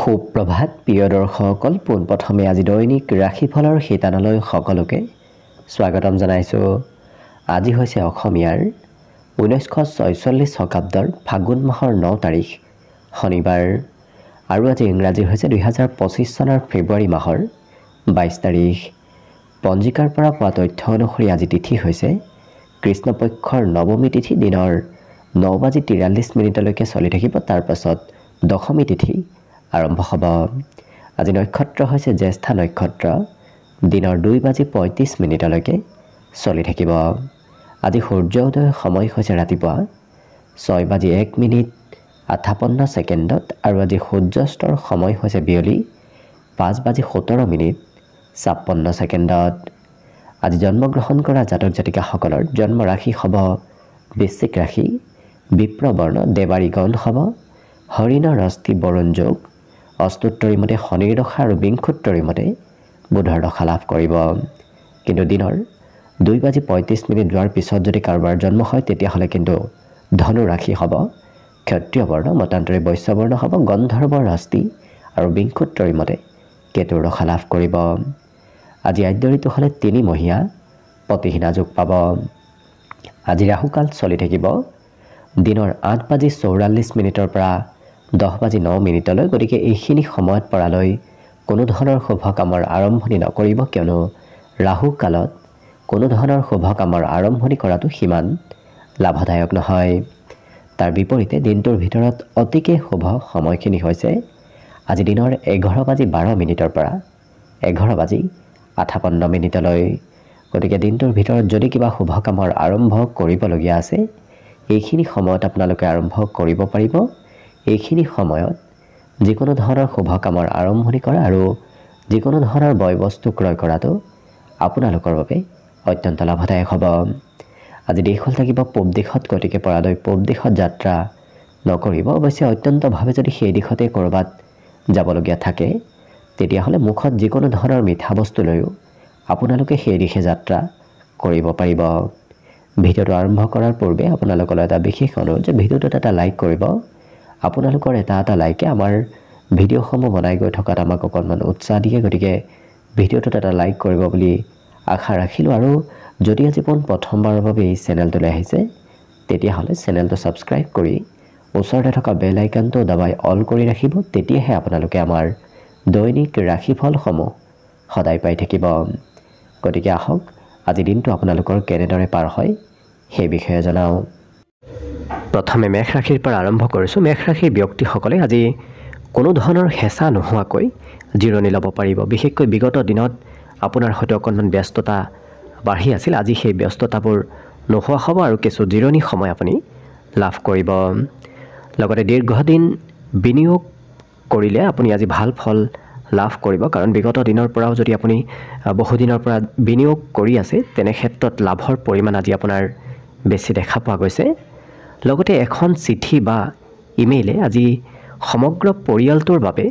সুপ্ৰভাত প্ৰিয় দৰ্শকসকল, পোনপ্ৰথমে আজি দৈনিক ৰাশিফলৰ শিতানলৈ সকলোকে স্বাগতম জনাইছোঁ। আজি হৈছে অসমীয়াৰ 1946 শকাব্দৰ ফাগুন মাহৰ 9 তাৰিখ শনিবাৰ আৰু আজি ইংৰাজী হৈছে 2025 চনৰ ফেব্ৰুৱাৰী মাহৰ 22 তাৰিখ। পঞ্জিকাৰ পৰা পোৱা তথ্য অনুসৰি আজি তিথি হৈছে কৃষ্ণপক্ষৰ নৱমী তিথি, দিনৰ 9:43 চলি থাকিব। তাৰ পাছত দশমী তিথি আৰম্ভ হ'ব। আজি নক্ষত্ৰ হৈছে জ্যেষ্ঠা নক্ষত্ৰ, দিনৰ 2:35 চলি থাকিব। আজি সূৰ্য উদয়ৰ সময় হৈছে ৰাতিপুৱা 6:01:58 আৰু আজি সূৰ্যাস্তৰ সময় হৈছে বিয়লি 5:17:56। আজি জন্মগ্ৰহণ কৰা জাতক জাতিকাসকলৰ জন্ম ৰাশি হ'ব বৃশ্চিক ৰাশি, বিপ্ৰবৰ্ণ দেৱাৰী গণ হ'ব হৰিণৰ অস্থি বৰুণ যোগ, অষ্টোত্তৰী মতে শনিৰ দশা আৰু বিংশোত্তৰী মতে বুধৰ দশা লাভ কৰিব। কিন্তু দিনৰ 2:35 যোৱাৰ পিছত যদি কাৰোবাৰ জন্ম হয় তেতিয়াহ'লে কিন্তু ধনু ৰাশি হ'ব ক্ষত্ৰিয় বৰ্ণ, মতান্তৰী বৈশ্য বৰ্ণ হ'ব গন্ধৰ্বৰ অস্থি আৰু বিংশোত্তৰী মতে কেতুৰ দশা লাভ কৰিব। আজি আদ্যঋতু হ'লে 3 মহীয়া পতিহীনা যোগ পাব। আজি ৰাহুকাল চলি থাকিব দিনৰ 8:44 পৰা 10:09। গতিকে এইখিনি সময়ত পৰালৈ কোনো ধৰণৰ শুভ কামৰ আৰম্ভণি নকৰিব, কিয়নো ৰাহু কালত কোনো ধৰণৰ শুভ কামৰ আৰম্ভণি কৰাটো সিমান লাভদায়ক নহয়। তাৰ বিপৰীতে দিনটোৰ ভিতৰত অতিকে শুভ সময়খিনি হৈছে আজি দিনৰ 11:12 পৰা 11:58। গতিকে দিনটোৰ ভিতৰত যদি কিবা শুভ কামৰ আৰম্ভ কৰিবলগীয়া আছে এইখিনি সময়ত আপোনালোকে আৰম্ভ কৰিব পাৰিব। এইখিনি সময়ত যিকোনো ধৰণৰ শুভ কামৰ আৰম্ভণি কৰা আৰু যিকোনো ধৰণৰ বয় বস্তু ক্ৰয় কৰাটো আপোনালোকৰ বাবে অত্যন্ত লাভদায়ক হ'ব। আজি দিশ হ'ল থাকিব পূব দিশত, গতিকে পৰালৈ পূব দিশত যাত্ৰা নকৰিব। অৱশ্যে অত্যন্তভাৱে যদি সেই দিশতে ক'ৰবাত যাবলগীয়া থাকে তেতিয়াহ'লে মুখত যিকোনো ধৰণৰ মিঠা বস্তু লৈও আপোনালোকে সেই দিশে যাত্ৰা কৰিব পাৰিব। ভিডিঅ'টো আৰম্ভ কৰাৰ পূৰ্বে আপোনালোকলৈ এটা বিশেষ অনুৰোধ যে ভিডিঅ'টোত এটা লাইক কৰিব। আপোনালোকৰ এটা লাইকে আমাৰ ভিডিঅ'সমূহ বনাই গৈ থকাত আমাক অকণমান উৎসাহ দিয়ে। গতিকে ভিডিঅ'টোত এটা লাইক কৰিব বুলি আশা ৰাখিলোঁ। আৰু যদি আজি প্ৰথমবাৰৰ বাবে এই চেনেলটোলৈ আহিছে তেতিয়াহ'লে চেনেলটো ছাবস্ক্ৰাইব কৰি ওচৰতে থকা বেল আইকনটো দবাই অল কৰি ৰাখিব। তেতিয়াহে আপোনালোকে আমাৰ দৈনিক ৰাশিফলসমূহ সদায় পাই থাকিব। গতিকে আহক আজি দিনটো আপোনালোকৰ কেনেদৰে পাৰ হয় সেই বিষয়ে জনাওঁ। প্ৰথমে মেষ ৰাশিৰ পৰা আৰম্ভ কৰিছোঁ। মেষ ৰাশিৰ ব্যক্তিসকলে আজি কোনো ধৰণৰ হেঁচা নোহোৱাকৈ জিৰণি ল'ব পাৰিব। বিশেষকৈ বিগত দিনত আপোনাৰ হয়তো অকণমান ব্যস্ততা বাঢ়ি আছিল, আজি সেই ব্যস্ততাবোৰ নোহোৱা হ'ব আৰু কিছু জিৰণি সময় আপুনি লাভ কৰিব। লগতে দীৰ্ঘদিন বিনিয়োগ কৰিলে আপুনি আজি ভাল ফল লাভ কৰিব, কাৰণ বিগত দিনৰ পৰাও যদি আপুনি বহুদিনৰ পৰা বিনিয়োগ কৰি আছে তেনে ক্ষেত্ৰত লাভৰ পৰিমাণ আজি আপোনাৰ বেছি দেখা পোৱা গৈছে। লগতে এখন চিঠি বা ইমেইলে আজি সমগ্ৰ পৰিয়ালটোৰ বাবে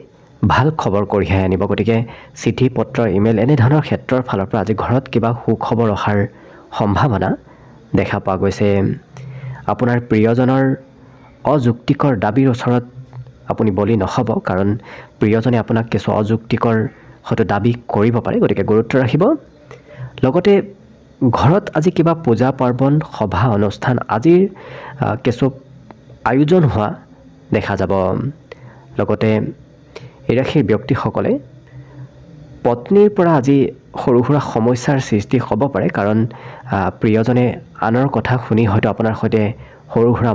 ভাল খবৰ কঢ়িয়াই আনিব। গতিকে চিঠি পত্ৰ ইমেইল এনেধৰণৰ ক্ষেত্ৰৰ ফালৰ পৰা আজি ঘৰত কিবা সুখবৰ অহাৰ সম্ভাৱনা দেখা পোৱা গৈছে। আপোনাৰ প্ৰিয়জনৰ অযুক্তিকৰ দাবীৰ ওচৰত আপুনি বলি নহ'ব, কাৰণ প্ৰিয়জনে আপোনাক কিছু অযুক্তিকৰ হয়তো দাবী কৰিব পাৰে, গতিকে গুৰুত্ব ৰাখিব। লগতে ঘৰত আজি কিবা পূজা পাৰ্বণ সভা অনুষ্ঠান আজিৰ কিছু আয়োজন হোৱা দেখা যাব। লগতে এই ৰাশিৰ ব্যক্তিসকলে পত্নীৰ পৰা আজি সৰু সুৰা সমস্যাৰ সৃষ্টি হ'ব পাৰে, কাৰণ প্ৰিয়জনে আনৰ কথা শুনি হয়তো আপোনাৰ সৈতে সৰু সুৰা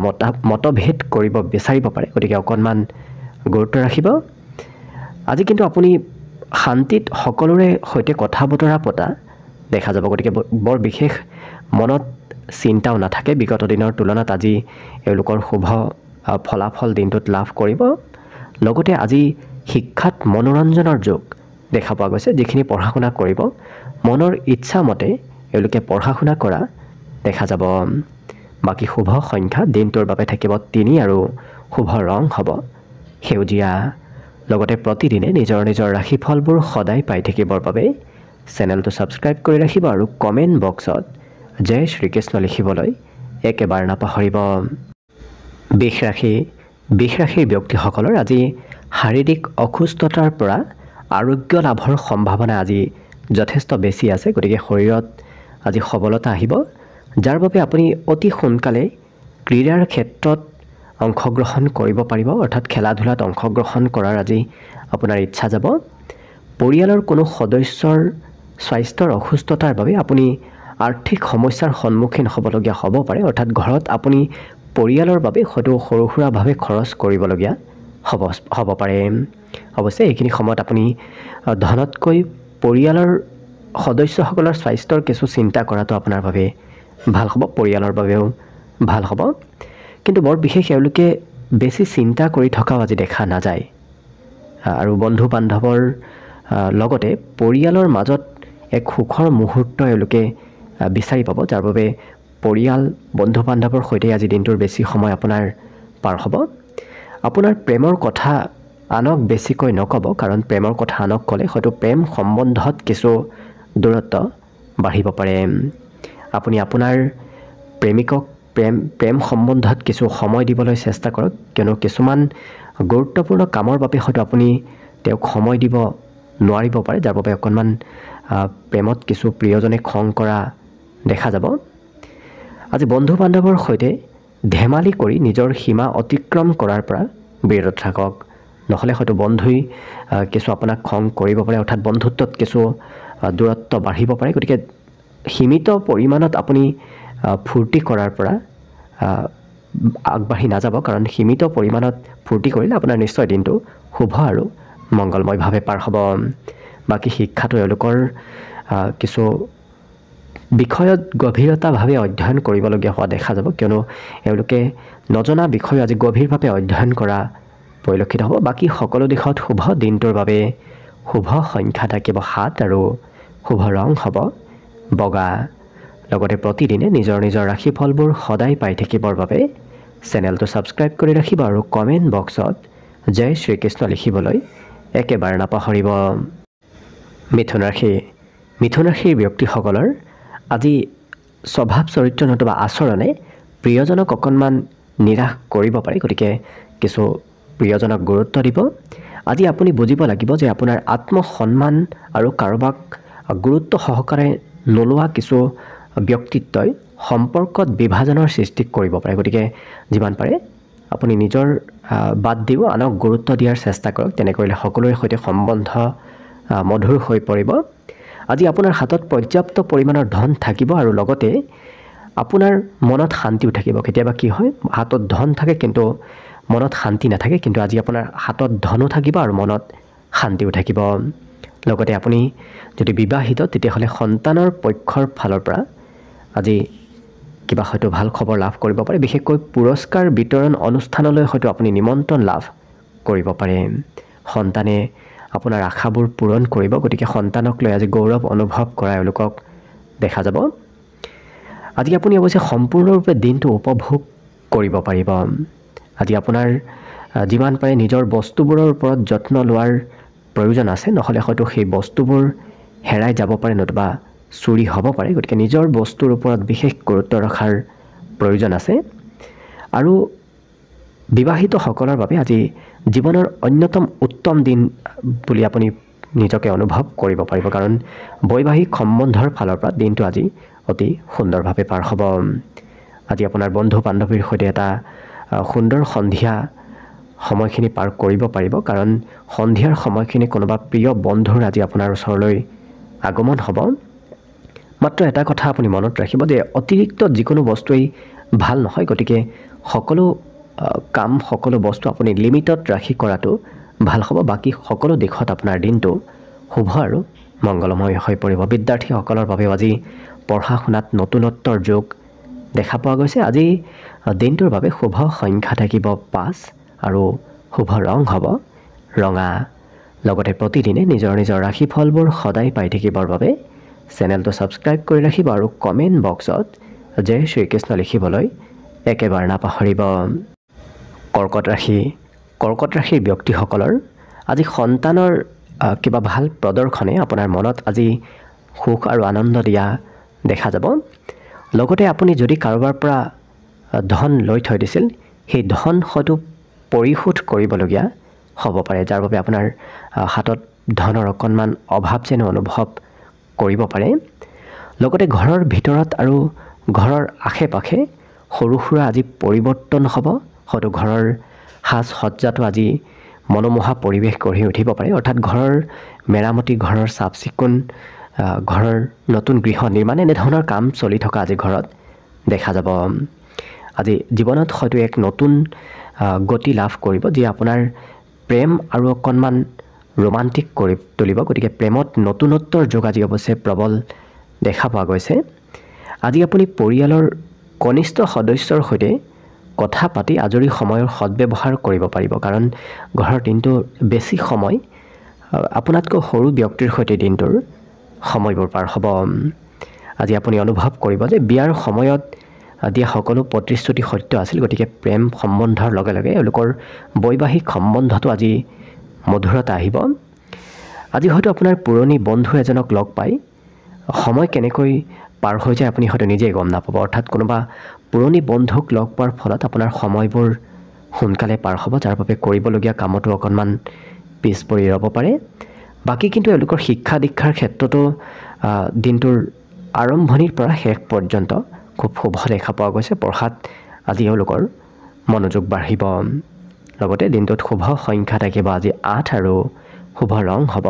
মতভেদ কৰিব বিচাৰিব পাৰে। গতিকে অকণমান গুৰুত্ব ৰাখিব। আজি কিন্তু আপুনি শান্তিত সকলোৰে সৈতে কথা বতৰা পতা দেখা যাব। গতিকে বৰ বিশেষ মনত চিন্তাও নাথাকে। বিগত দিনৰ তুলনাত আজি এওঁলোকৰ শুভ ফলাফল দিনটোত লাভ কৰিব। লগতে আজি শিক্ষাত মনোৰঞ্জনৰ যোগ দেখা পোৱা গৈছে। যিখিনি পঢ়া শুনা কৰিব মনৰ ইচ্ছা মতে এওঁলোকে পঢ়া শুনা কৰা দেখা যাব। বাকী শুভ সংখ্যা দিনটোৰ বাবে থাকিব 3 আৰু শুভ ৰং হ'ব সেউজীয়া। লগতে প্ৰতিদিনে নিজৰ নিজৰ ৰাশিফলবোৰ সদায় পাই থাকিবৰ বাবে চেনেলটো ছাবস্ক্ৰাইব কৰি ৰাখিব আৰু কমেণ্ট বক্সত জয় শ্ৰীকৃষ্ণ লিখিবলৈ একেবাৰে নাপাহৰিব। বৃষ ৰাশিৰ ব্যক্তিসকলৰ আজি শাৰীৰিক অসুস্থতাৰ পৰা আৰোগ্য লাভৰ সম্ভাৱনা আজি যথেষ্ট বেছি আছে। গতিকে শৰীৰত আজি সবলতা আহিব, যাৰ বাবে আপুনি অতি সোনকালে ক্ৰীড়াৰ ক্ষেত্ৰত অংশগ্ৰহণ কৰিব পাৰিব, অৰ্থাৎ খেলা ধূলাত অংশগ্ৰহণ কৰাৰ আজি আপোনাৰ ইচ্ছা যাব। পৰিয়ালৰ কোনো সদস্যৰ স্বাস্থ্যৰ অসুস্থতাৰ বাবে আপুনি আৰ্থিক সমস্যাৰ সন্মুখীন হ'বলগীয়া হ'ব পাৰে, অৰ্থাৎ ঘৰত আপুনি পৰিয়ালৰ বাবে হয়তো সৰু সুৰাভাৱে খৰচ কৰিবলগীয়া হ'ব পাৰে। অৱশ্যে এইখিনি সময়ত আপুনি ধনতকৈ পৰিয়ালৰ সদস্যসকলৰ স্বাস্থ্যৰ কিছু চিন্তা কৰাটো আপোনাৰ বাবে ভাল হ'ব, পৰিয়ালৰ বাবেও ভাল হ'ব। কিন্তু বৰ বিশেষ এওঁলোকে বেছি চিন্তা কৰি থকাও আজি দেখা নাযায়। আৰু বন্ধু বান্ধৱৰ লগতে পৰিয়ালৰ মাজত এক সুখৰ মুহূৰ্ত এওঁলোকে বিচাৰি পাব, যাৰ বাবে পৰিয়াল বন্ধু বান্ধৱৰ সৈতে আজি দিনটোৰ বেছি সময় আপোনাৰ পাৰ হ'ব। আপোনাৰ প্ৰেমৰ কথা আনক বেছিকৈ নক'ব, কাৰণ প্ৰেমৰ কথা আনক ক'লে হয়তো প্ৰেম সম্বন্ধত কিছু দূৰত্ব বাঢ়িব পাৰে। আপুনি আপোনাৰ প্ৰেমিকক প্ৰেম সম্বন্ধত কিছু সময় দিবলৈ চেষ্টা কৰক, কিয়নো কিছুমান গুৰুত্বপূৰ্ণ কামৰ বাবে হয়তো আপুনি তেওঁক সময় দিব নোৱাৰিব পাৰে, যাৰ বাবে অকণমান প্ৰেমত কিছু প্ৰিয়জনে খং কৰা দেখা যাব। আজি বন্ধু বান্ধৱৰ সৈতে ধেমালি কৰি নিজৰ সীমা অতিক্ৰম কৰাৰ পৰা বিৰত থাকক, নহ'লে হয়তো বন্ধুই কিছু আপোনাক খং কৰিব পাৰে, অৰ্থাৎ বন্ধুত্বত কিছু দূৰত্ব বাঢ়িব পাৰে। গতিকে সীমিত পৰিমাণত আপুনি ফূৰ্তি কৰাৰ পৰা আগবাঢ়ি নাযাব, কাৰণ সীমিত পৰিমাণত ফূৰ্তি কৰিলে আপোনাৰ নিশ্চয় দিনটো শুভ আৰু মংগলময়ভাৱে পাৰ হ'ব। বাকী শিক্ষাটো এওঁলোকৰ কিছু বিষয়ত গভীৰতাভাৱে অধ্যয়ন কৰিবলগীয়া হোৱা দেখা যাব, কিয়নো এওঁলোকে নজনা বিষয় আজি গভীৰভাৱে অধ্যয়ন কৰা পৰিলক্ষিত হ'ব। বাকী সকলো দিশত শুভ। দিনটোৰ বাবে শুভ সংখ্যা থাকিব 7 আৰু শুভ ৰং হ'ব বগা। লগতে প্ৰতিদিনে নিজৰ নিজৰ ৰাশিফলবোৰ সদায় পাই থাকিবৰ বাবে চেনেলটো ছাবস্ক্ৰাইব কৰি ৰাখিব আৰু কমেণ্ট বক্সত জয় শ্ৰীকৃষ্ণ লিখিবলৈ একেবাৰে নাপাহৰিব। মিথুন ৰাশি। মিথুন ৰাশিৰ ব্যক্তিসকলৰ আজি স্বভাৱ চৰিত্ৰ নতুবা আচৰণে প্ৰিয়জনক অকণমান নিৰাশ কৰিব পাৰে, গতিকে কিছু প্ৰিয়জনক গুৰুত্ব দিব। আজি আপুনি বুজিব লাগিব যে আপোনাৰ আত্মসন্মান আৰু কাৰোবাক গুৰুত্ব সহকাৰে নোলোৱা কিছু ব্যক্তিত্বই সম্পৰ্কত বিভাজনৰ সৃষ্টি কৰিব পাৰে, গতিকে যিমান পাৰে আপুনি নিজৰ বাদ দিও আনক গুৰুত্ব দিয়াৰ চেষ্টা কৰক, তেনে কৰিলে সকলোৰে সৈতে সম্বন্ধ মধুৰ হৈ পৰিব। আজি আপোনাৰ হাতত পৰ্যাপ্ত পৰিমাণৰ ধন থাকিব আৰু লগতে আপোনাৰ মনত শান্তিও থাকিব। কেতিয়াবা কি হয়, হাতত ধন থাকে কিন্তু মনত শান্তি নাথাকে, কিন্তু আজি আপোনাৰ হাতত ধনো থাকিব আৰু মনত শান্তিও থাকিব। লগতে আপুনি যদি বিবাহিত তেতিয়াহ'লে সন্তানৰ পক্ষৰ ফালৰ পৰা আজি কিবা হয়তো ভাল খবৰ লাভ কৰিব পাৰে, বিশেষকৈ পুৰস্কাৰ বিতৰণ অনুষ্ঠানলৈ হয়তো আপুনি নিমন্ত্ৰণ লাভ কৰিব পাৰে। সন্তানে আপোনাৰ আশাবোৰ পূৰণ কৰিব, গতিকে সন্তানক লৈ আজি গৌৰৱ অনুভৱ কৰা এওঁলোকক দেখা যাব। আজি আপুনি অৱশ্যে সম্পূৰ্ণৰূপে দিনটো উপভোগ কৰিব পাৰিব। আজি আপোনাৰ যিমান পাৰে নিজৰ বস্তুবোৰৰ ওপৰত যত্ন লোৱাৰ প্ৰয়োজন আছে, নহ'লে হয়তো সেই বস্তুবোৰ হেৰাই যাব পাৰে নতুবা চুৰি হ'ব পাৰে, গতিকে নিজৰ বস্তুৰ ওপৰত বিশেষ গুৰুত্ব ৰখাৰ প্ৰয়োজন আছে। আৰু বিবাহিতসকলৰ বাবে আজি জীৱনৰ অন্যতম উত্তম দিন বুলি আপুনি নিজকে অনুভৱ কৰিব পাৰিব, কাৰণ বৈবাহিক সম্বন্ধৰ ফালৰ পৰা দিনটো আজি অতি সুন্দৰভাৱে পাৰ হ'ব। আজি আপোনাৰ বন্ধু বান্ধৱীৰ সৈতে এটা সুন্দৰ সন্ধিয়া সময়খিনি পাৰ কৰিব পাৰিব, কাৰণ সন্ধিয়াৰ সময়খিনি কোনোবা প্ৰিয় বন্ধুৰ আজি আপোনাৰ ওচৰলৈ আগমন হ'ব। মাত্ৰ এটা কথা আপুনি মনত ৰাখিব যে অতিৰিক্ত যিকোনো বস্তুৱেই ভাল নহয়, গতিকে সকলো কাম সকলো বস্তু আপুনি লিমিটত ৰাখি কৰাটো ভাল হ'ব। বাকী সকলো দিশত আপোনাৰ দিনটো শুভ আৰু মংগলময় হৈ পৰিব। বিদ্যাৰ্থীসকলৰ বাবেও আজি পঢ়া শুনাত নতুনত্বৰ যোগ দেখা পোৱা গৈছে। আজি দিনটোৰ বাবে শুভ সংখ্যা থাকিব 5 আৰু শুভ ৰং হ'ব ৰঙা। লগতে প্ৰতিদিনে নিজৰ নিজৰ ৰাশিফলবোৰ সদায় পাই থাকিবৰ বাবে চেনেলটো ছাবস্ক্ৰাইব কৰি ৰাখিব আৰু কমেণ্ট বক্সত জয় শ্ৰীকৃষ্ণ লিখিবলৈ একেবাৰে নাপাহৰিব। কৰ্কট ৰাশি। কৰ্কট ৰাশিৰ ব্যক্তিসকলৰ আজি সন্তানৰ কিবা ভাল প্ৰদৰ্শনে আপোনাৰ মনত আজি সুখ আৰু আনন্দ দিয়া দেখা যাব। লগতে আপুনি যদি কাৰোবাৰ পৰা ধন লৈ থৈ দিছিল, সেই ধন হয়তো পৰিশোধ কৰিবলগীয়া হ'ব পাৰে, যাৰ বাবে আপোনাৰ হাতত ধনৰ অকণমান অভাৱ যেন অনুভৱ কৰিব পাৰে। লগতে ঘৰৰ ভিতৰত আৰু ঘৰৰ আশে পাশে সৰু সুৰা আজি পৰিৱৰ্তন হ'ব। হয়তো ঘৰৰ সাজ সজ্জাটো আজি মনোমোহা পৰিৱেশ গঢ়ি উঠিব পাৰে, অৰ্থাৎ ঘৰৰ মেৰামতি, ঘৰৰ চাফ চিকুণ, ঘৰৰ নতুন গৃহ নিৰ্মাণ এনেধৰণৰ কাম চলি থকা আজি ঘৰত দেখা যাব। আজি জীৱনত হয়তো এক নতুন গতি লাভ কৰিব, যি আপোনাৰ প্ৰেম আৰু অকণমান ৰোমান্টিক কৰি তুলিব। গতিকে প্ৰেমত নতুনত্বৰ যোগ আজি অৱশ্যে প্ৰবল দেখা পোৱা গৈছে। আজি আপুনি পৰিয়ালৰ কনিষ্ঠ সদস্যৰ সৈতে কথা পাতি আজৰি সময়ৰ সদ্ব্যৱহাৰ কৰিব পাৰিব, কাৰণ ঘৰৰ দিনটো বেছি সময় আপোনাতকৈ সৰু ব্যক্তিৰ সৈতে দিনটোৰ সময়বোৰ পাৰ হ'ব। আজি আপুনি অনুভৱ কৰিব যে বিয়াৰ সময়ত দিয়া সকলো প্ৰতিশ্ৰুতি সত্য আছিল। গতিকে প্ৰেম সম্বন্ধৰ লগে লগে এওঁলোকৰ বৈবাহিক সম্বন্ধটো আজি মধুৰতা আহিব। আজি হয়তো আপোনাৰ পুৰণি বন্ধু এজনক লগ পাই সময় কেনেকৈ পাৰ হৈ যায় আপুনি হয়তো নিজেই গম নাপাব, অৰ্থাৎ কোনোবা পুৰণি বন্ধুক লগ পোৱাৰ ফলত আপোনাৰ সময়বোৰ সোনকালে পাৰ হ'ব, যাৰ বাবে কৰিবলগীয়া কামতো অকণমান পিছ পৰি ৰ'ব পাৰে। বাকী কিন্তু এওঁলোকৰ শিক্ষা দীক্ষাৰ ক্ষেত্ৰতো দিনটোৰ আৰম্ভণিৰ পৰা শেষ পৰ্যন্ত খুব শুভ দেখা পোৱা গৈছে। পঢ়াত আজি এওঁলোকৰ মনোযোগ বাঢ়িব। লগতে দিনটোত শুভ সংখ্যা থাকিব আজি 8 আৰু শুভ ৰং হ'ব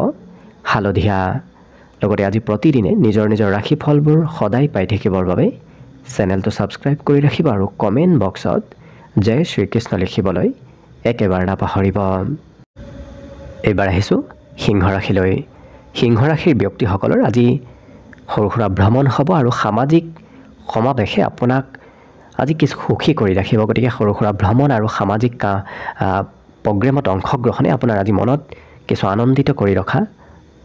হালধীয়া। লগতে আজি প্ৰতিদিনে নিজৰ নিজৰ ৰাশিফলবোৰ সদায় পাই থাকিবৰ বাবে চেনেলটো ছাবস্ক্ৰাইব কৰি ৰাখিব আৰু কমেণ্ট বক্সত জয় শ্ৰীকৃষ্ণ লিখিবলৈ একেবাৰে নাপাহৰিব। এইবাৰ আহিছোঁ সিংহ ৰাশিলৈ। সিংহ ৰাশিৰ ব্যক্তিসকলৰ আজি সৰু সুৰা ভ্ৰমণ হ'ব আৰু সামাজিক সমাৱেশে আপোনাক আজি কিছু সুখী কৰি ৰাখিব। গতিকে সৰু সুৰা ভ্ৰমণ আৰু সামাজিক প্ৰগ্ৰেমত অংশগ্ৰহণে আপোনাৰ আজি মনত কিছু আনন্দিত কৰি ৰখা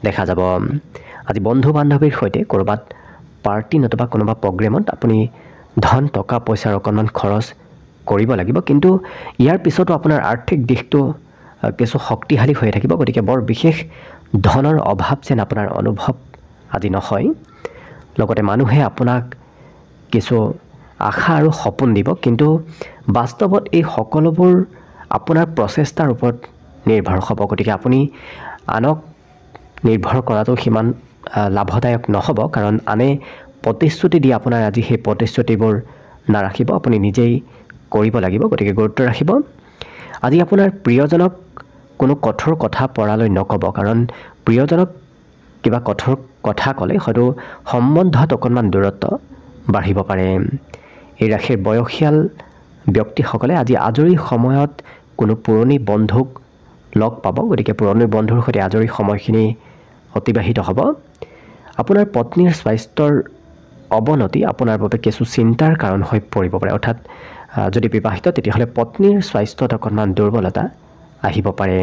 দেখা যাব। আজি বন্ধু বান্ধৱীৰ সৈতে ক'ৰবাত পাৰ্টি নতুবা কোনোবা প্ৰগ্ৰেমত আপুনি ধন টকা পইচাৰ অকণমান খৰচ কৰিব লাগিব, কিন্তু ইয়াৰ পিছতো আপোনাৰ আৰ্থিক দিশটো কিছু শক্তিশালী হৈ থাকিব। গতিকে বৰ বিশেষ ধনৰ অভাৱ যেন আপোনাৰ অনুভৱ আজি নহয়। লগতে মানুহে আপোনাক কিছু আশা আৰু সপোন দিব, কিন্তু বাস্তৱত এই সকলোবোৰ আপোনাৰ প্ৰচেষ্টাৰ ওপৰত নিৰ্ভৰ হ'ব। গতিকে আপুনি আনক নিৰ্ভৰ কৰাটো সিমান লাভদায়ক নহ'ব, কাৰণ আনে প্ৰতিশ্ৰুতি দি আপোনাৰ আজি সেই প্ৰতিশ্ৰুতিবোৰ নাৰাখিব, আপুনি নিজেই কৰিব লাগিব। গতিকে গুৰুত্ব ৰাখিব। আজি আপোনাৰ প্ৰিয়জনক কোনো কঠোৰ কথা পৰালৈ নক'ব, কাৰণ প্ৰিয়জনক কিবা কঠোৰ কথা ক'লে হয়তো সম্বন্ধত অকণমান দূৰত্ব বাঢ়িব পাৰে। এই ৰাশিৰ বয়সীয়াল ব্যক্তিসকলে আজি আজৰি সময়ত কোনো পুৰণি বন্ধুক লগ পাব। গতিকে পুৰণি বন্ধুৰ সৈতে আজৰি সময়খিনি অতিবাহিত হ'ব। আপোনাৰ পত্নীৰ স্বাস্থ্যৰ অৱনতি আপোনাৰ বাবে কিছু চিন্তাৰ কাৰণ হৈ পৰিব পাৰে, অৰ্থাৎ যদি বিবাহিত তেতিয়াহ'লে পত্নীৰ স্বাস্থ্যত অকণমান দুৰ্বলতা আহিব পাৰে।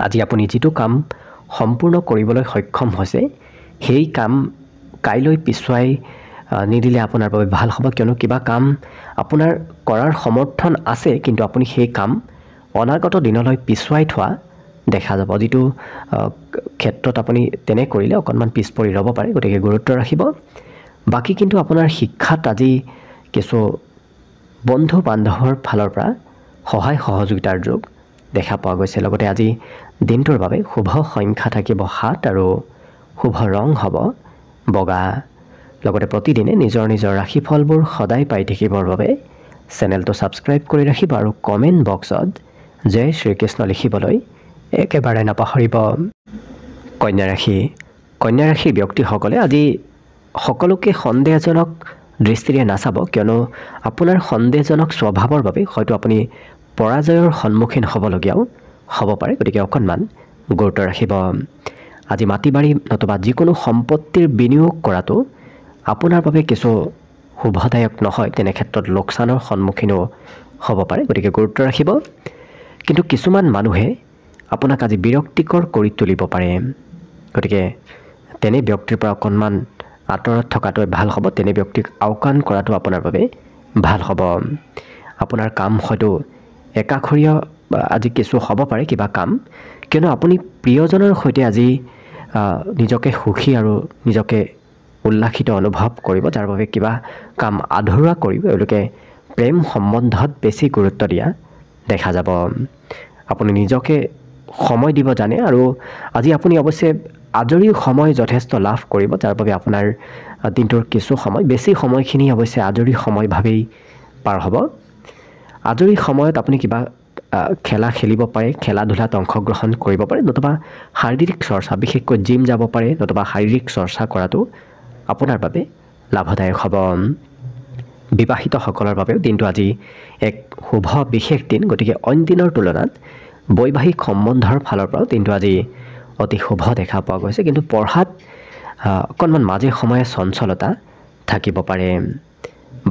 আজি আপুনি যিটো কাম সম্পূৰ্ণ কৰিবলৈ সক্ষম হৈছে সেই কাম কাইলৈ পিছুৱাই নিদিলে আপোনাৰ বাবে ভাল হ'ব, কিয়নো কিবা কাম আপোনাৰ কৰাৰ সমৰ্থন আছে কিন্তু আপুনি সেই কাম অনাগত দিনলৈ পিছুৱাই থোৱা দেখা যাব, যিটো ক্ষেত্ৰত আপুনি তেনে কৰিলে অকণমান পিছ পৰি ৰ'ব পাৰে। গতিকে গুৰুত্ব ৰাখিব। বাকী কিন্তু আপোনাৰ শিক্ষাত আজি কিছু বন্ধু বান্ধৱৰ ফালৰ পৰা সহায় সহযোগিতাৰ যোগ দেখা পোৱা গৈছে। লগতে আজি দিনটোৰ বাবে শুভ সংখ্যা থাকিব 7 আৰু শুভ ৰং হ'ব বগা। লগতে প্ৰতিদিনে নিজৰ নিজৰ ৰাশিফলবোৰ সদায় পাই থাকিবৰ বাবে চেনেলটো ছাবস্ক্ৰাইব কৰি ৰাখিব আৰু কমেণ্ট বক্সত জয় শ্ৰীকৃষ্ণ লিখিবলৈ একেবাৰে নাপাহৰিব। কন্যা ৰাশি। কন্যা ৰাশিৰ ব্যক্তিসকলে আজি সকলোকে সন্দেহজনক দৃষ্টিৰে নাচাব, কিয়নো আপোনাৰ সন্দেহজনক স্বভাৱৰ বাবে হয়তো আপুনি পৰাজয়ৰ সন্মুখীন হ'বলগীয়াও হ'ব পাৰে। গতিকে অকণমান গুৰুত্ব ৰাখিব। আজি মাটি বাৰী নতুবা যিকোনো সম্পত্তিৰ বিনিয়োগ কৰাটো আপোনাৰ বাবে কিছু শুভদায়ক নহয়, তেনে ক্ষেত্ৰত লোকচানৰ সন্মুখীনো হ'ব পাৰে। গতিকে গুৰুত্ব ৰাখিব। কিন্তু কিছুমান মানুহে আপোনাক আজি বিৰক্তিকৰ কৰি তুলিব পাৰে। গতিকে তেনে ব্যক্তিৰ পৰা অকণমান আঁতৰত থকাটোৱে ভাল হ'ব। তেনে ব্যক্তিক আওকাণ কৰাটো আপোনাৰ বাবে ভাল হ'ব। আপোনাৰ কাম হয়তো একাষৰীয়া আজি কিছু হ'ব পাৰে কিবা কাম, কিয়নো আপুনি প্ৰিয়জনৰ সৈতে আজি নিজকে সুখী আৰু নিজকে উল্লাসিত অনুভৱ কৰিব, যাৰ বাবে কিবা কাম আধৰুৱা কৰিব এওঁলোকে প্ৰেম সম্বন্ধত বেছি গুৰুত্ব দিয়া দেখা যাব। আপুনি নিজকে সময় দিব জানে আৰু আজি আপুনি অৱশ্যে আজৰি সময় যথেষ্ট লাভ কৰিব, যাৰ বাবে আপোনাৰ দিনটোৰ কিছু সময়, বেছি সময়খিনি অৱশ্যে আজৰি সময় ভাবেই পাৰ হ'ব। আজৰি সময়ত আপুনি কিবা খেলা খেলিব পাৰে, খেলা ধূলাত অংশগ্ৰহণ কৰিব পাৰে, নতুবা শাৰীৰিক চৰ্চা, বিশেষকৈ জিম যাব পাৰে, নতুবা শাৰীৰিক চৰ্চা কৰাটো আপোনাৰ বাবে লাভদায়ক হ'ব। বিবাহিতসকলৰ বাবেও দিনটো আজি এক শুভ বিশেষ দিন, গতিকে অইন দিনৰ তুলনাত বৈবাহিক সম্বন্ধৰ ফালৰ পৰাও দিনটো আজি অতি শুভ দেখা পোৱা গৈছে, কিন্তু পঢ়াত অকণমান মাজে সময়ে চঞ্চলতা থাকিব পাৰে।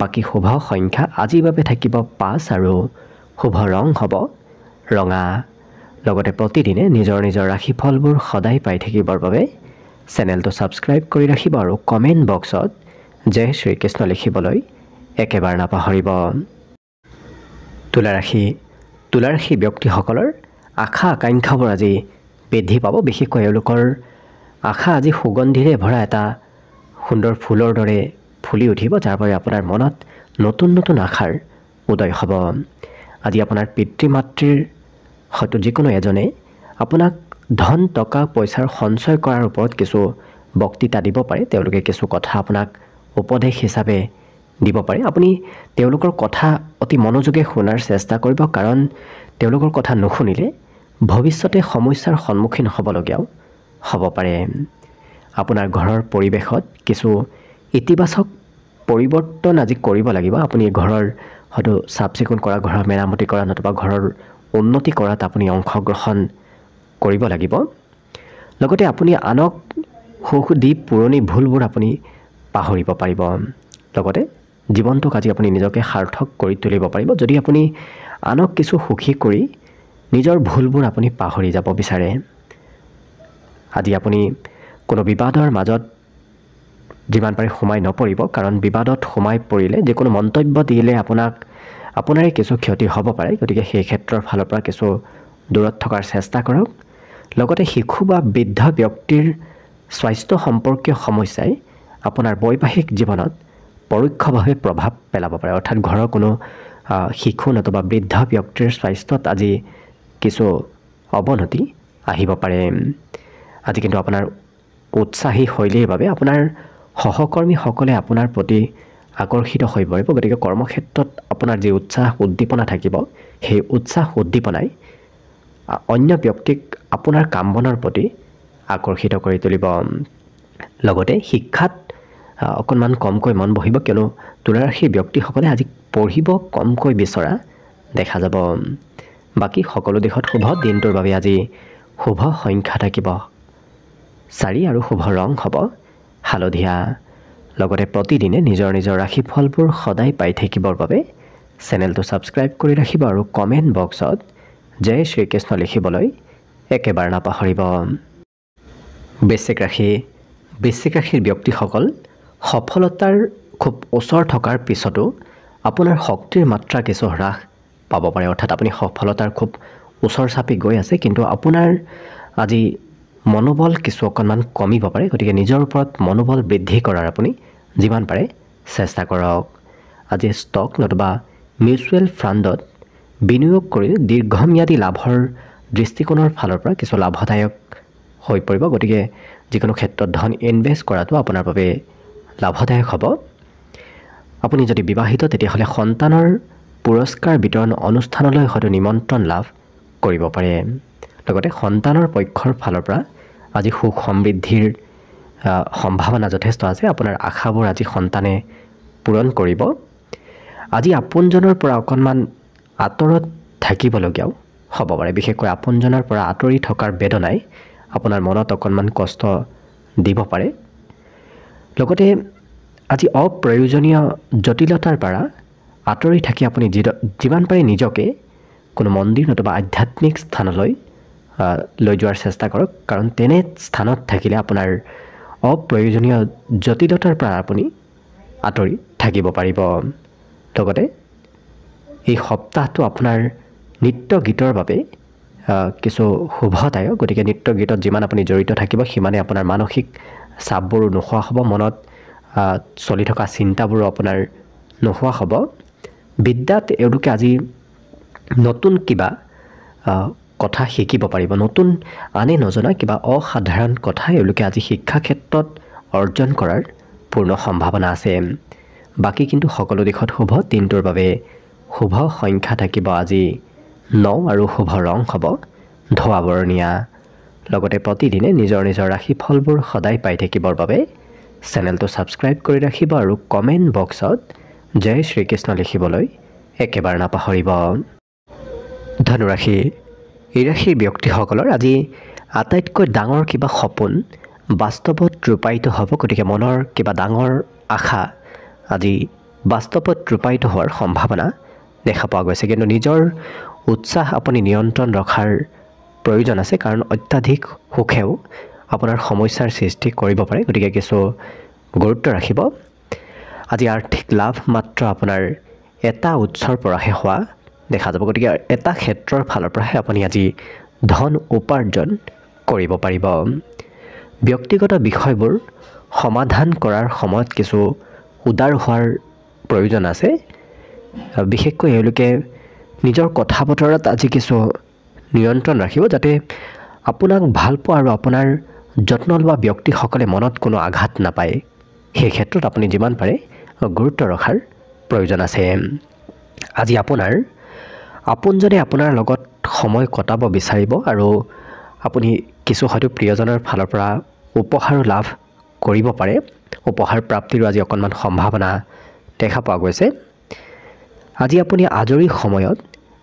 বাকী শুভ সংখ্যা আজিৰ বাবে থাকিব 5 আৰু শুভ ৰং হ'ব ৰঙা। লগতে প্ৰতিদিনে নিজৰ নিজৰ ৰাশিফলবোৰ সদায় পাই থাকিবৰ বাবে চেনেলটো ছাবস্ক্ৰাইব কৰি ৰাখিব আৰু কমেণ্ট বক্সত জয় শ্ৰীকৃষ্ণ লিখিবলৈ একেবাৰে নাপাহৰিব। তুলা ৰাশি ব্যক্তিসকলৰ আশা আকাংক্ষাবোৰ আজি বৃদ্ধি পাব। বিশেষকৈ এওঁলোকৰ আশা আজি সুগন্ধিৰে ভৰা এটা সুন্দৰ ফুলৰ দৰে ফুলি উঠিব, যাৰ বাবে আপোনাৰ মনত নতুন নতুন আশাৰ উদয় হ'ব। আজি আপোনাৰ পিতৃ মাতৃৰ হয়তো যিকোনো এজনে আপোনাক ধন টকা পইচাৰ সঞ্চয় কৰাৰ ওপৰত কিছু বক্তৃতা দিব পাৰে, তেওঁলোকে কিছু কথা আপোনাক উপদেশ হিচাপে দিব পাৰে। আপুনি তেওঁলোকৰ কথা অতি মনোযোগে শুনাৰ চেষ্টা কৰিব, কাৰণ তেওঁলোকৰ কথা নুশুনিলে ভৱিষ্যতে সমস্যাৰ সন্মুখীন হ'বলগীয়াও হ'ব পাৰে। আপোনাৰ ঘৰৰ পৰিৱেশত কিছু ইতিবাচক পৰিৱৰ্তন আজি কৰিব লাগিব। আপুনি ঘৰৰ হয়তো চাফ চিকুণ কৰা, ঘৰৰ মেৰামতি কৰা, নতুবা ঘৰৰ উন্নতি কৰাত আপুনি অংশগ্ৰহণ কৰিব লাগিব। লগতে আপুনি আনক সুখ দি পুৰণি ভুলবোৰ আপুনি পাহৰিব পাৰিব। লগতে জীৱনটোক আজি আপুনি নিজকে সাৰ্থক কৰি তুলিব পাৰিব, যদি আপুনি আনক কিছু সুখী কৰি নিজৰ ভুলবোৰ আপুনি পাহৰি যাব বিচাৰে। আজি আপুনি কোনো বিবাদৰ মাজত যিমান পাৰে সোমাই নপৰিব, কাৰণ বিবাদত সোমাই পৰিলে যিকোনো মন্তব্য দিলে আপোনাৰে কিছু ক্ষতি হ'ব পাৰে, গতিকে সেই ক্ষেত্ৰৰ ফালৰ পৰা কিছু দূৰত থকাৰ চেষ্টা কৰক। লগতে শিশু বা বৃদ্ধ ব্যক্তিৰ স্বাস্থ্য সম্পৰ্কীয় সমস্যাই আপোনাৰ বৈবাহিক জীৱনত পৰোক্ষভাৱে প্ৰভাৱ পেলাব পাৰে, অৰ্থাৎ ঘৰৰ কোনো শিশু নতুবা বৃদ্ধ ব্যক্তিৰ স্বাস্থ্যত আজি কিছু অৱনতি আহিব পাৰে। আজি কিন্তু আপোনাৰ উৎসাহী শৈলীৰ বাবে আপোনাৰ সহকৰ্মীসকলে আপোনাৰ প্ৰতি আকৰ্ষিত হৈ পৰিব, গতিকে কৰ্মক্ষেত্ৰত আপোনাৰ যি উৎসাহ উদ্দীপনা থাকিব, সেই উৎসাহ উদ্দীপনাই অন্য ব্যক্তিক আপোনাৰ কাম বনৰ প্ৰতি আকৰ্ষিত কৰি তুলিব। লগতে শিক্ষাত অকণমান কমকৈ মন বহিব, কিয়নো তুলা ৰাশিৰ ব্যক্তিসকলে আজি পঢ়িব কমকৈ বিচৰা দেখা যাব। বাকী সকলো দিশত শুভ। দিনটোৰ বাবে আজি শুভ সংখ্যা থাকিব 4 আৰু শুভ ৰং হ'ব হালধীয়া। লগতে প্ৰতিদিনে নিজৰ নিজৰ ৰাশিফলবোৰ সদায় পাই থাকিবৰ বাবে চেনেলটো ছাবস্ক্ৰাইব কৰি ৰাখিব আৰু কমেণ্ট বক্সত জয় শ্ৰীকৃষ্ণ লিখিবলৈ একেবাৰে নাপাহৰিব। বৃশ্চিক ৰাশিৰ ব্যক্তিসকল সফলতাৰ খুব ওচৰ থকাৰ পিছতো আপোনাৰ শক্তিৰ মাত্ৰা কিছু হ্ৰাস পাব পাৰে, অৰ্থাৎ আপুনি সফলতাৰ খুব ওচৰ চাপি গৈ আছে, কিন্তু আপোনাৰ আজি মনোবল কিছু অকণমান কমিব পাৰে, গতিকে নিজৰ ওপৰত মনোবল বৃদ্ধি কৰাৰ আপুনি যিমান পাৰে চেষ্টা কৰক। আজি ষ্টক নতুবা মিউচুৱেল ফাণ্ডত বিনিয়োগ কৰি দীৰ্ঘম্যাদী লাভৰ দৃষ্টিকোণৰ ফালৰ পৰা কিছু লাভদায়ক হৈ পৰিব, গতিকে যিকোনো ক্ষেত্ৰত ধন ইনভেষ্ট কৰাটো আপোনাৰ বাবে লাভদায়ক হ'ব। আপুনি যদি বিবাহিত তেতিয়াহ'লে সন্তানৰ পুৰস্কাৰ বিতৰণ অনুষ্ঠানলৈ হয়তো নিমন্ত্ৰণ লাভ কৰিব পাৰে। লগতে সন্তানৰ পক্ষৰ ফালৰ পৰা আজি সুখ সমৃদ্ধিৰ সম্ভাৱনা যথেষ্ট আছে। আপোনাৰ আশাবোৰ আজি সন্তানে পূৰণ কৰিব। আজি আপোনজনৰ পৰা অকণমান আঁতৰত থাকিবলগীয়াও হ'ব পাৰে, বিশেষকৈ আপোনজনৰ পৰা আঁতৰি থকাৰ বেদনাই আপোনাৰ মনত অকণমান কষ্ট দিব পাৰে। লগতে আজি অপ্ৰয়োজনীয় জটিলতাৰ পৰা আঁতৰি থাকি আপুনি যিমান পাৰে নিজকে কোনো মন্দিৰ নতুবা আধ্যাত্মিক স্থানলৈ লৈ যোৱাৰ চেষ্টা কৰক, কাৰণ তেনে স্থানত থাকিলে আপোনাৰ অপ্ৰয়োজনীয় জটিলতাৰ পৰা আপুনি আঁতৰি থাকিব পাৰিব। লগতে এই সপ্তাহটো আপোনাৰ নৃত্য গীতৰ বাবে কিছু শুভদায়ক, গতিকে নৃত্য গীতত যিমান আপুনি জড়িত থাকিব সিমানে আপোনাৰ মানসিক চাপবোৰো নোহোৱা হ'ব, মনত চলি থকা চিন্তাবোৰো আপোনাৰ নোহোৱা হ'ব। বিদ্যাত এওঁলোকে আজি নতুন কিবা কথা শিকিব পাৰিব নতুন আনে নজনা কিবা অসাধাৰণ কথা এওঁলোকে আজি শিক্ষা ক্ষেত্ৰত অৰ্জন কৰাৰ পূৰ্ণ সম্ভাৱনা আছে বাকী কিন্তু সকলো দিশত শুভ দিনটোৰ বাবে শুভ সংখ্যা থাকিব আজি 9 আৰু শুভ ৰং হ'ব ধোঁৱা বৰণীয়া লগতে প্ৰতিদিনে নিজৰ নিজৰ ৰাশিফলবোৰ সদায় পাই থাকিবৰ বাবে চেনেলটো ছাবস্ক্ৰাইব কৰি ৰাখিব আৰু কমেণ্ট বক্সত জয় শ্ৰীকৃষ্ণ লিখিবলৈ একেবাৰে নাপাহৰিব ধনুৰাশি এই ৰাশিৰ ব্যক্তিসকলৰ আজি আটাইতকৈ ডাঙৰ কিবা সপোন বাস্তৱত ৰূপায়িত হ'ব গতিকে মনৰ কিবা ডাঙৰ আশা আজি বাস্তৱত ৰূপায়িত হোৱাৰ সম্ভাৱনা দেখা পোৱা গৈছে কিন্তু নিজৰ উৎসাহ আপুনি নিয়ন্ত্ৰণ ৰখাৰ প্ৰয়োজন আছে কাৰণ অত্যাধিক সুখেও আপোনাৰ সমস্যাৰ সৃষ্টি কৰিব পাৰে গতিকে কিছু গুৰুত্ব ৰাখিব আজি আৰ্থিক লাভ মাত্ৰ আপোনাৰ এটা উৎসৰ পৰাহে হোৱা দেখা যাব গতিকে এটা ক্ষেত্ৰৰ ফালৰ পৰাহে আপুনি আজি ধন উপাৰ্জন কৰিব পাৰিব ব্যক্তিগত বিষয়বোৰ সমাধান কৰাৰ সময়ত কিছু উদাৰ হোৱাৰ প্ৰয়োজন আছে বিশেষকৈ এওঁলোকে নিজৰ কথা বতৰাত আজি কিছু নিয়ন্ত্ৰণ ৰাখিব যাতে আপোনাক ভাল পোৱা আৰু আপোনাৰ যত্ন লোৱা ব্যক্তিসকলে মনত কোনো আঘাত নাপায় সেই ক্ষেত্ৰত আপুনি যিমান পাৰে গুৰুত্ব ৰখাৰ প্ৰয়োজন আছে আজি আপোনাৰ আপোনজনে আপোনাৰ লগত সময় কটাব বিচাৰিব আৰু আপুনি কিছু হয়তো প্ৰিয়জনৰ ফালৰ পৰা উপহাৰো লাভ কৰিব পাৰে উপহাৰ প্ৰাপ্তিৰো আজি অকণমান সম্ভাৱনা দেখা পোৱা গৈছে আজি আপুনি আজৰি সময়ত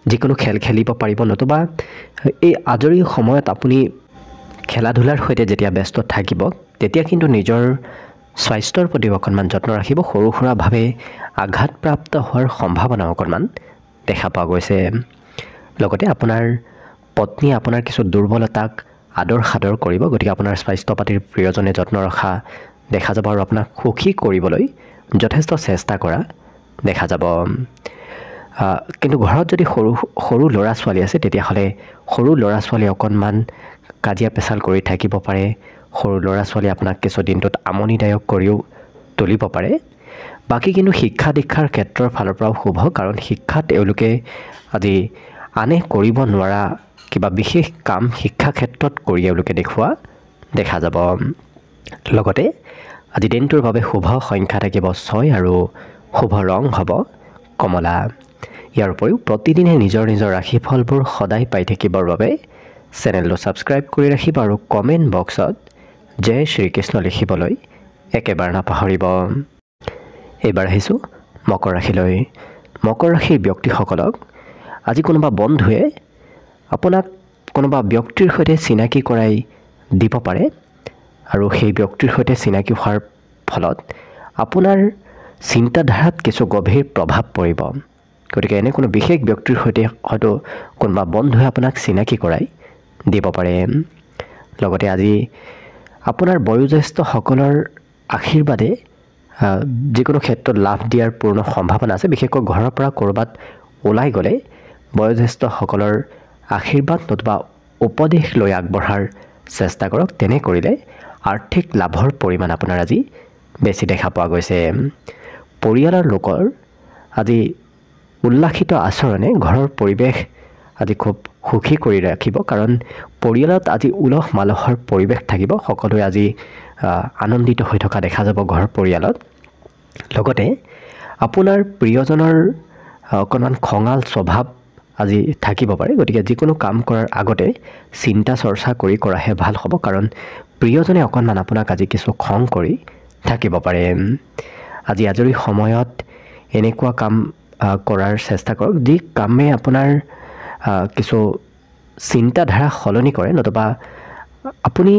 যিকোনো খেল খেলিব পাৰিব নতুবা এই আজৰি সময়ত আপুনি খেলা ধূলাৰ সৈতে যেতিয়া ব্যস্ত থাকিব তেতিয়া কিন্তু নিজৰ স্বাস্থ্যৰ প্ৰতি অকণমান যত্ন ৰাখিব সৰু সুৰাভাৱে আঘাতপ্ৰাপ্ত হোৱাৰ সম্ভাৱনা অকণমান দেখা পোৱা গৈছে লগতে আপোনাৰ পত্নী আপোনাৰ কিছু দুৰ্বলতাক আদৰ সাদৰ কৰিব গতিকে আপোনাৰ স্বাস্থ্য পাতিৰ প্ৰিয়জনে যত্ন ৰখা দেখা যাব আৰু আপোনাক সুখী কৰিবলৈ যথেষ্ট চেষ্টা কৰা দেখা যাব কিন্তু ঘৰত যদি সৰু ল'ৰা ছোৱালী আছে তেতিয়াহ'লে সৰু ল'ৰা ছোৱালী অকণমান কাজিয়া পেচাল কৰি থাকিব পাৰে সৰু ল'ৰা ছোৱালী আপোনাক কিছু দিনটোত আমনিদায়ক কৰিও তুলিব পাৰে বাকী কিন্তু শিক্ষা দীক্ষাৰ ক্ষেত্ৰৰ ফালৰ পৰাও শুভ কাৰণ শিক্ষাত এওঁলোকে আজি আনে কৰিব নোৱাৰা কিবা বিশেষ কাম শিক্ষা ক্ষেত্ৰত কৰি এওঁলোকে দেখুওৱা দেখা যাব লগতে আজি দিনটোৰ বাবে শুভ সংখ্যা থাকিব 6 আৰু শুভ ৰং হ'ব কমলা ইয়াৰ উপৰিও প্ৰতিদিনে নিজৰ নিজৰ ৰাশিফলবোৰ সদায় পাই থাকিবৰ বাবে চেনেলটো ছাবস্ক্ৰাইব কৰি ৰাখিব আৰু কমেণ্ট বক্সত জয় শ্ৰীকৃষ্ণ লিখিবলৈ একেবাৰে নাপাহৰিব এইবাৰ আহিছোঁ মকৰ ৰাশিলৈ মকৰ ৰাশিৰ ব্যক্তিসকলক আজি কোনোবা বন্ধুৱে আপোনাক কোনোবা ব্যক্তিৰ সৈতে চিনাকি কৰাই দিব পাৰে আৰু সেই ব্যক্তিৰ সৈতে চিনাকি হোৱাৰ ফলত আপোনাৰ চিন্তাধাৰাত কিছু গভীৰ প্ৰভাৱ পৰিব গতিকে এনে কোনো বিশেষ ব্যক্তিৰ সৈতে হয়তো কোনোবা বন্ধুৱে আপোনাক চিনাকি কৰাই দিব পাৰে লগতে আজি আপোনাৰ বয়োজ্যেষ্ঠসকলৰ আশীৰ্বাদে যিকোনো ক্ষেত্ৰত লাভ দিয়াৰ পূৰ্ণ সম্ভাৱনা আছে বিশেষকৈ ঘৰৰ পৰা ক'ৰবাত ওলাই গ'লে বয়োজ্যেষ্ঠসকলৰ আশীৰ্বাদ নতুবা উপদেশ লৈ আগবঢ়াৰ চেষ্টা কৰক তেনে কৰিলে আৰ্থিক লাভৰ পৰিমাণ আপোনাৰ আজি বেছি দেখা পোৱা গৈছে পৰিয়ালৰ লোকৰ আজি উল্লাসিত আচৰণে ঘৰৰ পৰিৱেশ আজি খুব সুখী কৰি ৰাখিব কাৰণ পৰিয়ালত আজি উলহ মালহৰ পৰিৱেশ থাকিব সকলোৱে আজি আনন্দিত হৈ থকা দেখা যাব ঘৰ পৰিয়ালত লগতে আপোনাৰ প্ৰিয়জনৰ অকণমান খঙাল স্বভাৱ আজি থাকিব পাৰে গতিকে যিকোনো কাম কৰাৰ আগতে চিন্তা চৰ্চা কৰি কৰাহে ভাল হ'ব কাৰণ প্ৰিয়জনে অকণমান আপোনাক আজি কিছু খং কৰি থাকিব পাৰে আজি আজৰি সময়ত এনেকুৱা কাম কৰাৰ চেষ্টা কৰক যি কামে আপোনাৰ কিছু চিন্তাধাৰা সলনি কৰে নতুবা আপুনি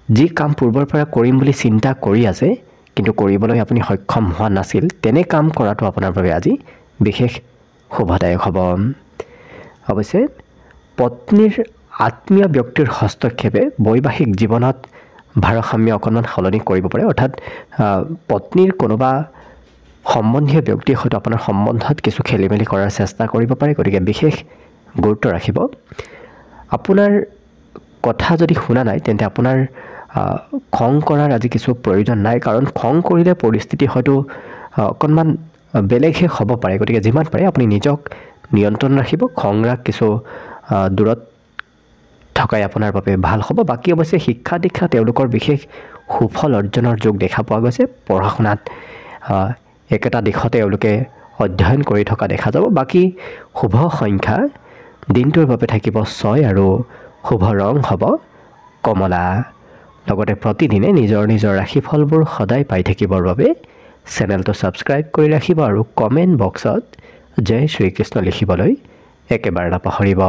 যি কাম পূৰ্বৰ পৰা কৰিম বুলি চিন্তা কৰি আছে কিন্তু কৰিবলৈ আপুনি সক্ষম হোৱা নাছিল তেনে কাম কৰাটো আপোনাৰ বাবে আজি বিশেষ শুভদায়ক হ'ব অৱশ্যে পত্নীৰ আত্মীয় ব্যক্তিৰ হস্তক্ষেপে বৈবাহিক জীৱনত ভাৰসাম্য অকণমান সলনি কৰিব পাৰে অৰ্থাৎ পত্নীৰ কোনোবা সম্বন্ধীয় ব্যক্তিৰ সৈতে আপোনাৰ সম্বন্ধত কিছু খেলিমেলি কৰাৰ চেষ্টা কৰিব পাৰে গতিকে বিশেষ গুৰুত্ব ৰাখিব আপোনাৰ কথা যদি শুনা নাই তেন্তে আপোনাৰ খং কৰাৰ আজি কিছু প্ৰয়োজন নাই কাৰণ খং কৰিলে পৰিস্থিতি হয়তো অকণমান বেলেগহে হ'ব পাৰে গতিকে যিমান পাৰে আপুনি নিজক নিয়ন্ত্ৰণ ৰাখিব খং ৰাগ কিছু দূৰত থকাই আপোনাৰ বাবে ভাল হ'ব। বাকী অৱশ্যে শিক্ষা দীক্ষা তেওঁলোকৰ বিশেষ সুফল অৰ্জনৰ যোগ দেখা পোৱা গৈছে। পঢ়া শুনাত একেটা দিশতে তেওঁলোকে অধ্যয়ন কৰি থকা দেখা যাব। বাকী শুভ সংখ্যা দিনটোৰ বাবে থাকিব 6 আৰু শুভ ৰং হ'ব কমলা। লগতে প্ৰতিদিনে নিজৰ নিজৰ ৰাশিফলবোৰ সদায় পাই থাকিবৰ বাবে চেনেলটো ছাবস্ক্ৰাইব কৰি ৰাখিব আৰু কমেণ্ট বক্সত জয় শ্ৰীকৃষ্ণ লিখিবলৈ একেবাৰে নাপাহৰিব।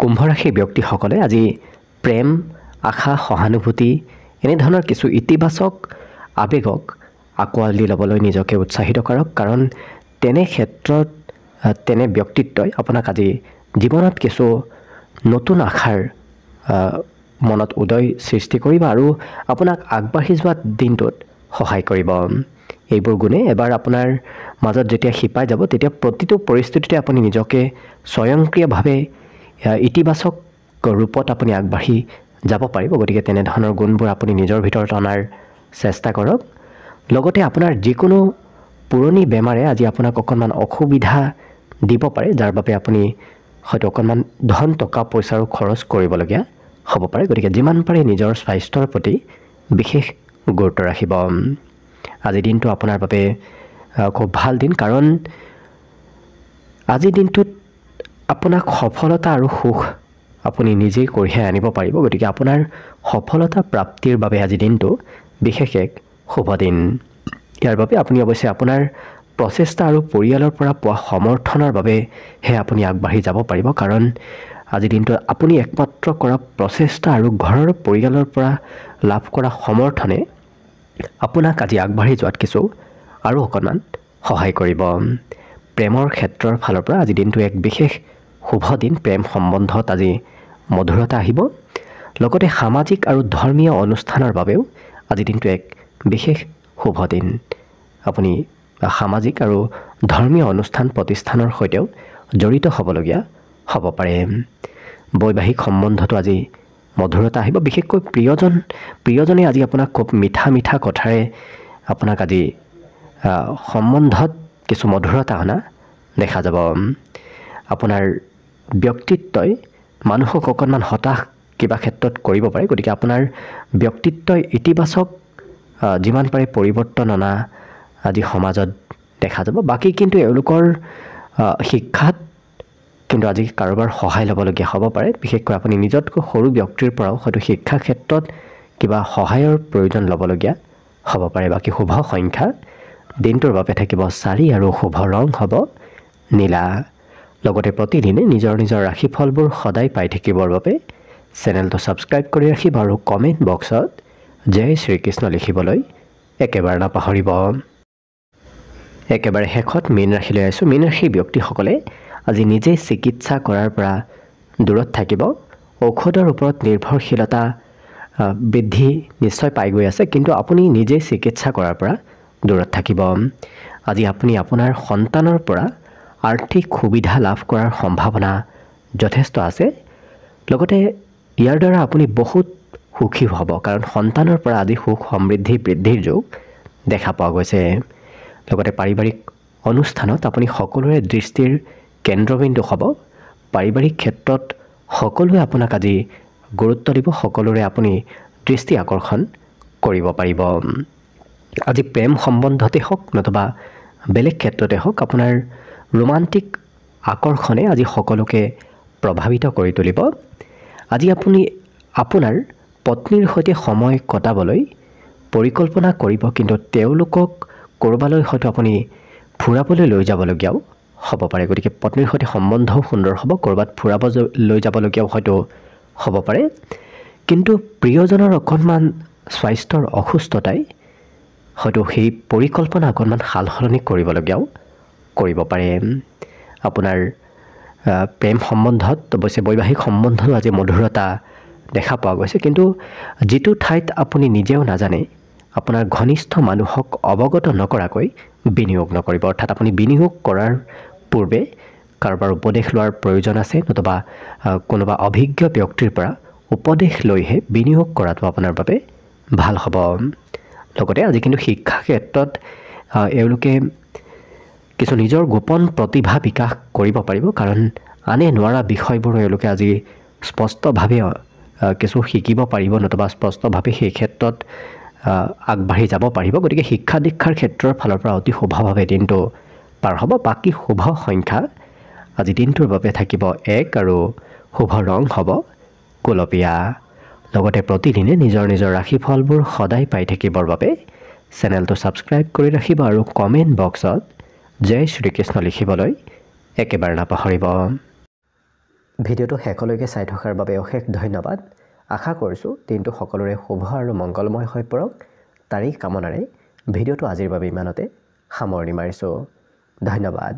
কুম্ভ ৰাশি ব্যক্তিসকলে আজি প্ৰেম, আশা, সহানুভূতি এনেধৰণৰ কিছু ইতিবাচক আৱেগক আঁকোৱালি দি ল'বলৈ নিজকে উৎসাহিত কৰক, কাৰণ তেনে ক্ষেত্ৰত তেনে ব্যক্তিত্বই আপোনাক আজি জীৱনত কিছু নতুন আশাৰ মনত উদয় সৃষ্টি কৰিব আৰু আপোনাক আগবাঢ়ি যোৱা দিনটোত সহায় কৰিব। এইবোৰ গুণে এবাৰ আপোনাৰ মাজত যেতিয়া শিপাই যাব, তেতিয়া প্ৰতিটো পৰিস্থিতিতে আপুনি নিজকে স্বয়ংক্ৰিয়ভাৱে ইতিবাচক ৰূপত আপুনি আগবাঢ়ি যাব পাৰিব। গতিকে তেনেধৰণৰ গুণবোৰ আপুনি নিজৰ ভিতৰত অনাৰ চেষ্টা কৰক। লগতে আপোনাৰ যিকোনো পুৰণি বেমাৰে আজি আপোনাক অকণমান অসুবিধা দিব পাৰে, যাৰ বাবে আপুনি হয়তো অকণমান ধন টকা পইচাৰো খৰচ কৰিবলগীয়া হ'ব পাৰে। গতিকে যিমান পাৰে নিজৰ স্বাস্থ্যৰ প্ৰতি বিশেষ গুৰুত্ব ৰাখিব। আজিৰ দিনটো আপোনাৰ বাবে খুব ভাল দিন, কাৰণ আজিৰ দিনটোত আপোনাক সফলতা আৰু সুখ আপুনি নিজেই কঢ়িয়াই আনিব পাৰিব। গতিকে আপোনাৰ সফলতা প্ৰাপ্তিৰ বাবে আজিৰ দিনটো বিশেষ এক শুভ দিন। ইয়াৰ বাবে আপুনি অৱশ্যে আপোনাৰ প্ৰচেষ্টা আৰু পৰিয়ালৰ পৰা পোৱা সমৰ্থনৰ বাবেহে আপুনি আগবাঢ়ি যাব পাৰিব, কাৰণ আজিৰ দিনটোত আপুনি একমাত্ৰ কৰা প্ৰচেষ্টা আৰু ঘৰৰ পৰিয়ালৰ পৰা লাভ কৰা সমৰ্থনে আপোনাক আজি আগবাঢ়ি যোৱাত কিছু আৰু অকণমান সহায় কৰিব। প্ৰেমৰ ক্ষেত্ৰৰ ফালৰ পৰা আজি দিনটো এক বিশেষ শুভ দিন। প্ৰেম সম্বন্ধত আজি মধুৰতা আহিব। লগতে সামাজিক আৰু ধৰ্মীয় অনুষ্ঠানৰ বাবেও আজি দিনটো এক বিশেষ শুভ দিন। আপুনি সামাজিক আৰু ধৰ্মীয় অনুষ্ঠান প্ৰতিষ্ঠানৰ সৈতেও জড়িত হ'বলগীয়া হ'ব পাৰে। বৈবাহিক সম্বন্ধতো আজি মধুৰতা আহিব। বিশেষকৈ প্ৰিয়জনে আজি আপোনাক খুব মিঠা মিঠা কথাৰে আপোনাক আজি সম্বন্ধত কিছু মধুৰতা অনা দেখা যাব। আপোনাৰ ব্যক্তিত্বই মানুহক অকণমান হতাশ কিবা ক্ষেত্ৰত কৰিব পাৰে। গতিকে আপোনাৰ ব্যক্তিত্বই ইতিবাচক যিমান পাৰে পৰিৱৰ্তন অনা আজি সমাজত দেখা যাব। বাকী কিন্তু এওঁলোকৰ শিক্ষাত কিন্তু আজি কাৰোবাৰ সহায় ল'বলগীয়া হ'ব পাৰে। বিশেষকৈ আপুনি নিজতকৈ সৰু ব্যক্তিৰ পৰাও হয়তো শিক্ষা ক্ষেত্ৰত কিবা সহায়ৰ প্ৰয়োজন ল'বলগীয়া হ'ব পাৰে। বাকী শুভ সংখ্যা দিনটোৰ বাবে থাকিব 4 আৰু শুভ ৰং হ'ব নীলা। লগতে প্ৰতিদিনে নিজৰ নিজৰ ৰাশিফলবোৰ সদায় পাই থাকিবৰ বাবে চেনেলটো ছাবস্ক্ৰাইব কৰি ৰাখিব আৰু কমেণ্ট বক্সত জয় শ্ৰীকৃষ্ণ লিখিবলৈ একেবাৰে নাপাহৰিব। একেবাৰে শেষত মীন ৰাশিলৈ আহিছোঁ। মীন ৰাশিৰ ব্যক্তিসকলে আজি নিজে চিকিৎসা কৰাৰ পৰা দূৰত থাকিব। ঔষধৰ ওপৰত নিৰ্ভৰশীলতা বৃদ্ধি নিশ্চয় পাই গৈ আছে, কিন্তু আপুনি নিজে চিকিৎসা কৰাৰ পৰা দূৰত থাকিব। আজি আপুনি আপোনাৰ সন্তানৰ পৰা আৰ্থিক সুবিধা লাভ কৰাৰ সম্ভাৱনা যথেষ্ট আছে। লগতে ইয়াৰ দ্বাৰা আপুনি বহুত সুখী হ'ব, কাৰণ সন্তানৰ পৰা আজি সুখ সমৃদ্ধি বৃদ্ধিৰ যোগ দেখা পোৱা গৈছে। লগতে পাৰিবাৰিক অনুষ্ঠানত আপুনি সকলোৰে দৃষ্টিৰ কেন্দ্ৰবিন্দু হ'ব। পাৰিবাৰিক ক্ষেত্ৰত সকলোৱে আপোনাক আজি গুৰুত্ব দিব, সকলোৰে আপুনি দৃষ্টি আকৰ্ষণ কৰিব পাৰিব। আজি প্ৰেম সম্বন্ধতে হওক নতুবা বেলেগ ক্ষেত্ৰতে হওক, আপোনাৰ ৰোমান্টিক আকৰ্ষণে আজি সকলোকে প্ৰভাৱিত কৰি তুলিব। আজি আপুনি আপোনাৰ পত্নীৰ সৈতে সময় কটাবলৈ পৰিকল্পনা কৰিব, কিন্তু তেওঁলোকক ক'ৰবালৈ হয়তো আপুনি ফুৰাবলৈ লৈ যাবলগীয়াও হ'ব পাৰে। গতিকে পত্নীৰ সৈতে সম্বন্ধও সুন্দৰ হ'ব, ক'ৰবাত ফুৰাব লৈ যাবলগীয়াও হয়তো হ'ব পাৰে। কিন্তু প্ৰিয়জনৰ অকণমান স্বাস্থ্যৰ অসুস্থতাই হয়তো সেই পৰিকল্পনা অকণমান সাল সলনি কৰিবলগীয়াও কৰিব পাৰে। আপোনাৰ প্ৰেম সম্বন্ধত অৱশ্যে বৈবাহিক সম্বন্ধতো আজি মধুৰতা দেখা পোৱা গৈছে, কিন্তু যিটো ঠাইত আপুনি নিজেও নাজানে আপোনাৰ ঘনিষ্ঠ মানুহক অৱগত নকৰাকৈ বিনিয়োগ নকৰিব। অৰ্থাৎ আপুনি বিনিয়োগ কৰাৰ পূৰ্বে কাৰোবাৰ উপদেশ লোৱাৰ প্ৰয়োজন আছে, নতুবা কোনোবা অভিজ্ঞ ব্যক্তিৰ পৰা উপদেশ লৈহে বিনিয়োগ কৰাটো আপোনাৰ বাবে ভাল হ'ব। লগতে আজি কিন্তু শিক্ষা ক্ষেত্ৰত এওঁলোকে কিছু নিজৰ গোপন প্ৰতিভা বিকাশ কৰিব পাৰিব, কাৰণ আনে নোৱাৰা বিষয়বোৰ এওঁলোকে আজি স্পষ্টভাৱে কিছু শিকিব পাৰিব, নতুবা স্পষ্টভাৱে সেই ক্ষেত্ৰত আগবাঢ়ি যাব পাৰিব। গতিকে শিক্ষা দীক্ষাৰ ক্ষেত্ৰৰ ফালৰ পৰা অতি শুভভাৱে দিনটো পাৰ হ'ব। বাকী শুভ সংখ্যা আজি দিনটোৰ বাবে থাকিব 1 আৰু শুভ ৰং হ'ব গুলপীয়া। লগতে প্ৰতিদিনে নিজৰ নিজৰ ৰাশিফলবোৰ সদায় পাই থাকিবৰ বাবে চেনেলটো ছাবস্ক্ৰাইব কৰি ৰাখিব আৰু কমেণ্ট বক্সত জয় শ্ৰীকৃষ্ণ লিখিবলৈ একেবাৰে নাপাহৰিব। ভিডিঅ'টো শেষলৈকে চাই থকাৰ বাবে অশেষ ধন্যবাদ। আশা কৰিছোঁ দিনটো সকলোৰে শুভ আৰু মংগলময় হৈ পৰক। তাৰেই কামনাৰে ভিডিঅ'টো আজিৰ বাবে ইমানতে সামৰণি মাৰিছোঁ। ধন্যবাদ।